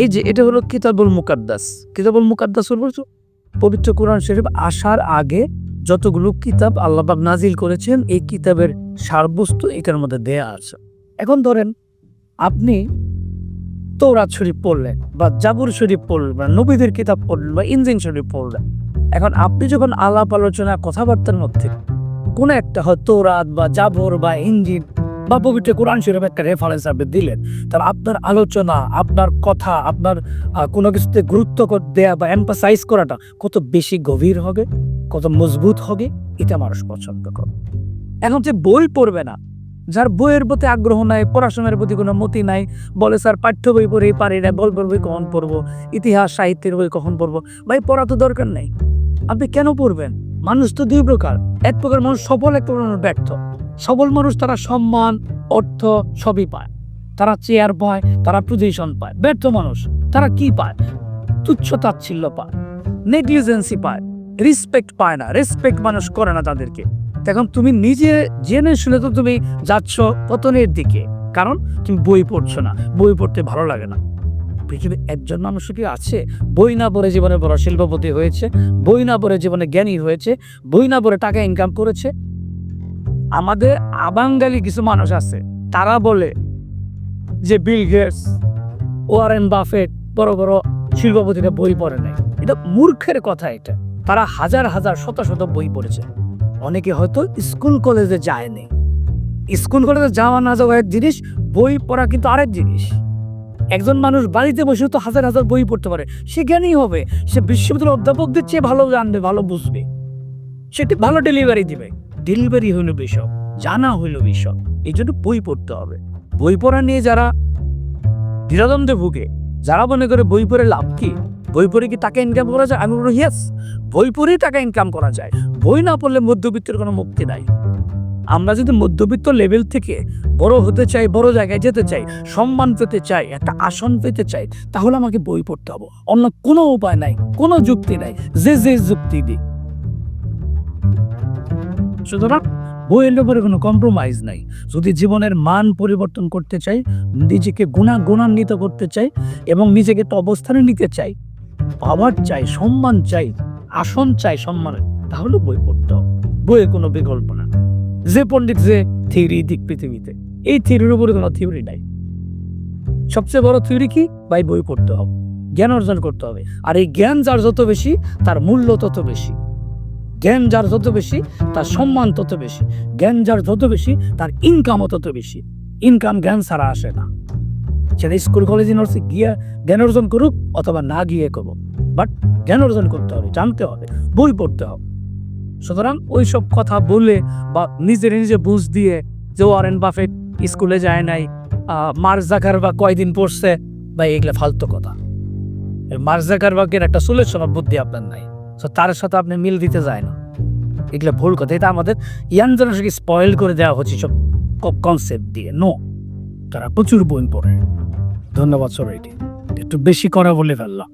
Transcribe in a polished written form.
এই যে এটা হলো কিতাবুল মুকাদ্দাস। কিতাবুল মুকাদ্দাস হলো পবিত্র কোরআন শরীফ আসার আগে যতগুলো কিতাব আল্লাহ পাক নাজিল করেছেন, এই কিতাবের সারবস্তু এটার মধ্যে দেয়া আছে। এখন ধরেন আপনি তৌরাত শরীফ পড়লেন বা জাবুর শরীফ পড়লেন বা নবীদের কিতাব পড়লেন বা ইনজিল শরীফ পড়লেন। এখন আপনি যখন আলাপ আলোচনা কথাবার্তার মধ্যে কোনো একটা হয় তৌরাত বা জাবর বা ইনজিল বা পবিত্র কোরআন শরীফ একটা রেফারেন্স আপনি দিলেন, তাহলে আপনার আলোচনা, আপনার কথা, আপনার কোনো কিছুতে গুরুত্ব দেয়া বা এমফাসাইজ করাটা কত বেশি গভীর হবে, কত মজবুত হবে, এটা মানুষ পছন্দ করে। এখন যে বই পড়বে না, যার বইয়ের প্রতি আগ্রহ নাই, পড়াশোনার প্রতি কোনো মতি নাই, বলে স্যার পাঠ্য বই পড়েই পারি না, গল্পের বই কখন পড়বো, ইতিহাস সাহিত্যের বই কখন পড়বো। ভাই পড়া তো দরকার নেই, আপনি কেন পড়বেন? মানুষ তো দুই প্রকার, এক প্রকার মানুষ সফল, এক প্রকার মানুষ ব্যর্থ। সবল মানুষ তারা সম্মান, অর্থ সবই পায়, তারা চেয়ার পায়, তারা পজিশন পায়। ব্যর্থ মানুষ তারা কি পায়? তুচ্ছ তাচ্ছিল্য পায়, নেগলিজেন্সি পায়, রেসপেক্ট পায় না, রেসপেক্ট মানুষ করে না তাদেরকে। এখন তুমি নিজে জেনে শুনে তো তুমি যাচ্ছ পতনের দিকে, কারণ তুমি বই পড়ছো না, বই পড়তে ভালো লাগে না। পৃথিবীর একজন মানুষ কি আছে বই না পড়ে জীবনে বড় শিল্পপতি হয়েছে, বই না পড়ে জীবনে জ্ঞানী হয়েছে, বই না পড়ে টাকা ইনকাম করেছে? আমাদের আবাঙ্গালি কিছু মানুষ আছে, তারা বলে যে বিল গেটস, ওয়ারেন বাফেট বড় বড় শিল্পপতিরা বই পড়ে নাই। এটা মূর্খের কথা। এটা তারা হাজার হাজার শত শত বই পড়েছে। অনেকে হয়তো স্কুল কলেজে যায়নি। স্কুল কলেজে যাওয়া না যাওয়া এক জিনিস, বই পড়া কিন্তু আরেক জিনিস। একজন মানুষ বাড়িতে বসে তো হাজার হাজার বই পড়তে পারে, সে জ্ঞানী হবে, সে বিশ্ববিদ্যালয়ের অধ্যাপকদের চেয়ে ভালো জানবে, ভালো বুঝবে, সেটি ভালো ডেলিভারি দিবে। ডেলিভারি হইল বিষয়, জানা হইল বিষয়। এই জন্য বই পড়তে হবে। বই পড়া নিয়ে যারা দ্বিধাদ্বন্দ্বে ভুগে, যারা মনে করে বই পড়ে লাভ কি, বই পড়ে কি টাকা ইনকাম করা যায়, আমি বলবো ইয়েস, বই পড়েই টাকা ইনকাম করা যায়। বই না পড়লে মধ্যবিত্তের কোনো মুক্তি নাই। আমরা যদি মধ্যবিত্ত লেভেল থেকে বড় হতে চাই, বড় জায়গায় যেতে চাই, সম্মান পেতে চাই, একটা আসন পেতে চাই, তাহলে আমাকে বই পড়তে হবে। অন্য কোনো উপায় নাই, কোনো যুক্তি নাই, যে যুক্তি দিই। সুতরাং বইয়ের উপরে কোনো কম্প্রোমাইজ নাই। যদি জীবনের মান পরিবর্তন করতে চাই, নিজেকে গুণান্বিত করতে চাই এবং নিজেকে তো অবস্থানে নিতে চাই, পাওয়ার চাই, সম্মান চাই, আসন চাই সম্মানের, তাহলে বই পড়তে হবে। বইয়ের কোনো বিকল্প না। যে পণ্ডিত যে থিওরি দিক পৃথিবীতে, এই থিওরির উপরে কোনো থিওরি নাই। সবচেয়ে বড় থিওরি কি? ভাই বই পড়তে হবে, জ্ঞান অর্জন করতে হবে। আর এই জ্ঞান যার যত বেশি, তার মূল্য তত বেশি। জ্ঞান যার যত বেশি, তার সম্মান তত বেশি। জ্ঞান যার যত বেশি, তার ইনকামও তত বেশি। ইনকাম জ্ঞান ছাড়া আসে না। সেটা স্কুল কলেজ ইউনিভার্সিটি গিয়ে জ্ঞান অর্জন করুক অথবা না গিয়ে করুক, বাট জ্ঞান অর্জন করতে হবে, জানতে হবে, বই পড়তে হবে। সুতরাং ওইসব কথা বলে বা নিজে বুঝ দিয়ে যে ওয়ারেন বাফেট স্কুলে যায় নাই, মার্ক জাকারবার্গ কয়দিন পড়ছে, বা এগুলা ফালতু কথা। মার্ক জাকারবার্গের একটা সুলেশনের বুদ্ধি আপনার নাই, তার সাথে আপনি মিল দিতে যায় না। এগুলো ভুল কথা। এটা আমাদের ইয়াং জেনারেশনকে স্পয়েল করে দেওয়া হচ্ছে সব কনসেপ্ট দিয়ে। নো, তারা প্রচুর বই পড়ে। ধন্যবাদ সবাইকে, একটু বেশি করা বলে ফেললাম।